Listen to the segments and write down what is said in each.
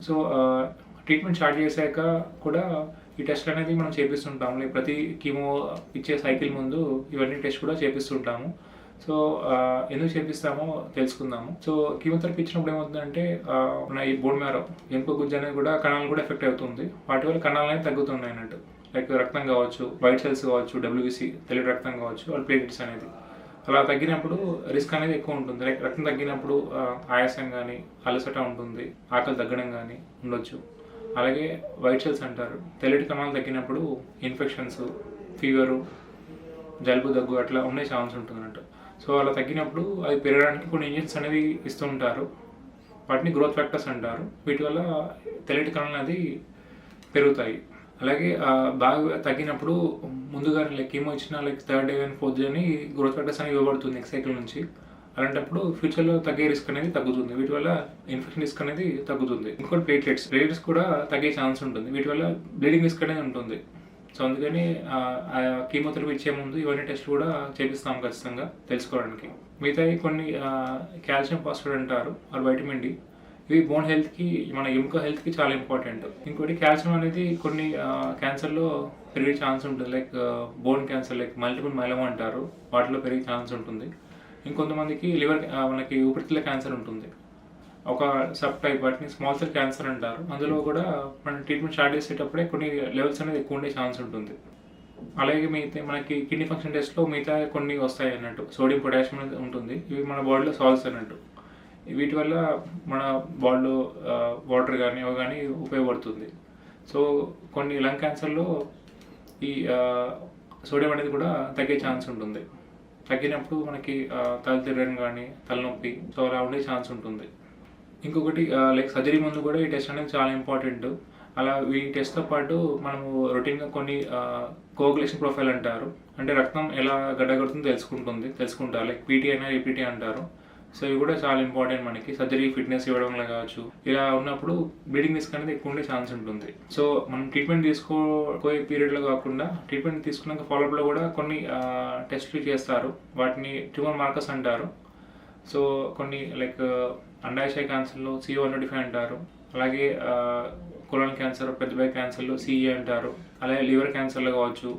So treatment start చేశాక కూడా ఈ టెస్ట్ అనేది మనం చేపిస్తుంటాము. లైక్ ప్రతి కీమో ఇచ్చే సైకిల్ ముందు ఇవన్నీ టెస్ట్ కూడా చేపిస్తుంటాము. సో ఎందుకు చేపిస్తామో తెలుసుకుందాము. సో కీమోథెరపీ ఇచ్చినప్పుడు ఏమవుతుందంటే మన ఈ బోన్ మ్యారో ఎముక గుజ్జు అనేది కూడా కణాలు కూడా ఎఫెక్ట్ అవుతుంది. వాటి వల్ల కణాలు అనేది తగ్గుతున్నాయి అన్నట్టు. లైక్ రక్తం కావచ్చు, వైట్ సెల్స్ కావచ్చు, డబ్ల్యూబీసీ తెల్లటి రక్తం కావచ్చు, వాళ్ళ ప్లేటెట్స్ అనేది అలా తగ్గినప్పుడు రిస్క్ అనేది ఎక్కువ ఉంటుంది. లైక్ రక్తం తగ్గినప్పుడు ఆయాసం కానీ, అలసట ఉంటుంది, ఆకలి తగ్గడం కానీ ఉండొచ్చు. అలాగే వైట్ సెల్స్ అంటారు, తెల్లటి కణాలు తగ్గినప్పుడు ఇన్ఫెక్షన్స్, ఫీవరు, జలుబు, దగ్గు అట్లా ఉండే ఛాన్స్ ఉంటుంది అన్నట్టు. సో అలా తగ్గినప్పుడు అది పెరగడానికి కొన్ని ఇంజెక్షన్స్ అనేది ఇస్తూ ఉంటారు. వాటిని గ్రోత్ ఫ్యాక్టర్స్ అంటారు. వీటి వల్ల తెల్లటి కణాలు అనేది పెరుగుతాయి. అలాగే బాగా తగ్గినప్పుడు ముందుగానే లైక్ కీమో ఇచ్చిన లైక్ 3rd డే కానీ 4th డే అని గ్రోత్ ఫ్యాక్టర్స్ అనేవి ఇవ్వబడుతుంది నెక్స్ట్ సైకిల్ నుంచి. అలాంటప్పుడు ఫ్యూచర్లో తగ్గే రిస్క్ అనేది తగ్గుతుంది. వీటి వల్ల ఇన్ఫెక్షన్ రిస్క్ అనేది తగ్గుతుంది. ఇంకోటి ప్లేట్లెట్స్ కూడా తగ్గే ఛాన్స్ ఉంటుంది. వీటి వల్ల బ్లీడింగ్ రిస్క్ అనేది ఉంటుంది. సో అందుకని కీమోథెరపీ ఇచ్చే ముందు ఇవన్నీ టెస్ట్ కూడా చేపిస్తాం ఖచ్చితంగా తెలుసుకోవడానికి. మిగతాయి కొన్ని కాల్షియం ఫాస్ఫేట్ అంటారు, ఆర్ వైటమిన్ డి. ఇవి బోన్ హెల్త్కి, మన ఎముక హెల్త్కి చాలా ఇంపార్టెంట్. ఇంకోటి కాల్షియం అనేది కొన్ని క్యాన్సర్లో పెరిగే ఛాన్స్ ఉంటుంది. Like bone cancer, like multiple myeloma అంటారు, వాటిలో పెరిగే ఛాన్స్ ఉంటుంది. ఇంకొంతమందికి లివర్, మనకి ఊపిరితిత్తుల క్యాన్సర్ ఉంటుంది, ఒక సబ్ టైప్, వాటిని స్మాల్ సెల్ క్యాన్సర్ అంటారు. అందులో కూడా మనం ట్రీట్మెంట్ స్టార్ట్ చేసేటప్పుడే కొన్ని లెవెల్స్ అనేది ఎక్కువ ఉండే ఛాన్స్ ఉంటుంది. అలాగే మిగతా మనకి కిడ్నీ ఫంక్షన్ టెస్ట్లో మిగతా కొన్ని వస్తాయి అన్నట్టు. సోడియం, పొటాషియం అనేది ఉంటుంది. ఇవి మన బాడీలో సాల్ట్స్ అన్నట్టు. వీటి వల్ల మన బాడీలో వాటర్ కానీ అవి కానీ ఉపయోగపడుతుంది. సో కొన్ని లంగ్ క్యాన్సర్లో ఈ సోడియం అనేది కూడా తగ్గే ఛాన్స్ ఉంటుంది. తగ్గినప్పుడు మనకి తల తిరగడం కానీ, తలనొప్పి, సో అలా ఉండే ఛాన్స్ ఉంటుంది. ఇంకొకటి లైక్ సర్జరీ ముందు కూడా ఈ టెస్ట్ అనేది చాలా ఇంపార్టెంట్. అలా ఈ టెస్ట్తో పాటు మనము రొటీన్గా కొన్ని కోగులేషన్ ప్రొఫైల్ అంటారు, అంటే రక్తం ఎలా గడ్డగడుతుందో తెలుసుకుంటారు. లైక్ పీటీ అయినా ఏపీటీ అంటారు. సో ఇవి కూడా చాలా ఇంపార్టెంట్ మనకి సర్జరీ ఫిట్నెస్ ఇవ్వడంలో కావచ్చు. ఇలా ఉన్నప్పుడు బ్లీడింగ్ రిస్క్ అనేది ఎక్కువ ఉండే ఛాన్స్ ఉంటుంది. సో మనం ట్రీట్మెంట్ తీసుకోపోయే పీరియడ్లో కాకుండా ట్రీట్మెంట్ తీసుకున్నాక ఫాలోఅప్లో కూడా కొన్ని టెస్టులు చేస్తారు. వాటిని ట్యూమర్ మార్కర్స్ అంటారు. సో కొన్ని లైక్ అండాశయ క్యాన్సర్లో CO125 అంటారు. అలాగే కొలన్ క్యాన్సర్, పెద్దబాయి క్యాన్సర్లో CA అంటారు. అలాగే లివర్ క్యాన్సర్లో కావచ్చు,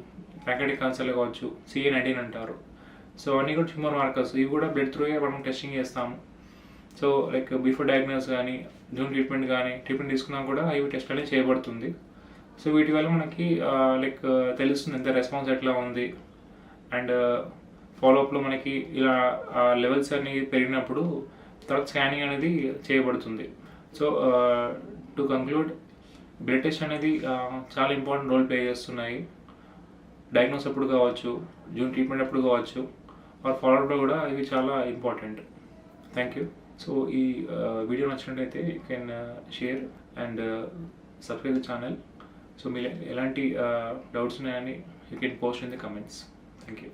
ప్యాంక్రియాటిక్ క్యాన్సర్లో కావచ్చు CA19 అంటారు. సో అన్నీ కూడా ట్యూమర్ మార్కర్స్. ఇవి కూడా బ్లడ్ త్రూగా మనం టెస్టింగ్ చేస్తాము. సో లైక్ బిఫోర్ డయాగ్నోస్ కానీ, జూన్ ట్రీట్మెంట్ కానీ, ట్రీట్మెంట్ తీసుకున్నా కూడా ఇవి టెస్ట్ అనేది చేయబడుతుంది. సో వీటి వల్ల మనకి లైక్ తెలుస్తుంది ఎంత రెస్పాన్స్ ఎట్లా ఉంది. అండ్ ఫాలోఅప్లో మనకి ఇలా లెవెల్స్ అన్ని పెరిగినప్పుడు తర్వాత స్కానింగ్ అనేది చేయబడుతుంది. So to conclude, blood test అనేది చాలా ఇంపార్టెంట్ రోల్ ప్లే చేస్తున్నాయి. డయాగ్నోస్ అప్పుడు కావచ్చు, జూన్ ట్రీట్మెంట్ అప్పుడు కావచ్చు, ఆర్ ఫాలోఅప్లో కూడా ఇవి చాలా ఇంపార్టెంట్. Thank you. సో ఈ వీడియో నచ్చినట్టయితే you can share and subscribe the channel. So మీరు ఎలాంటి డౌట్స్ ఉన్నాయని you can post in the comments. Thank you.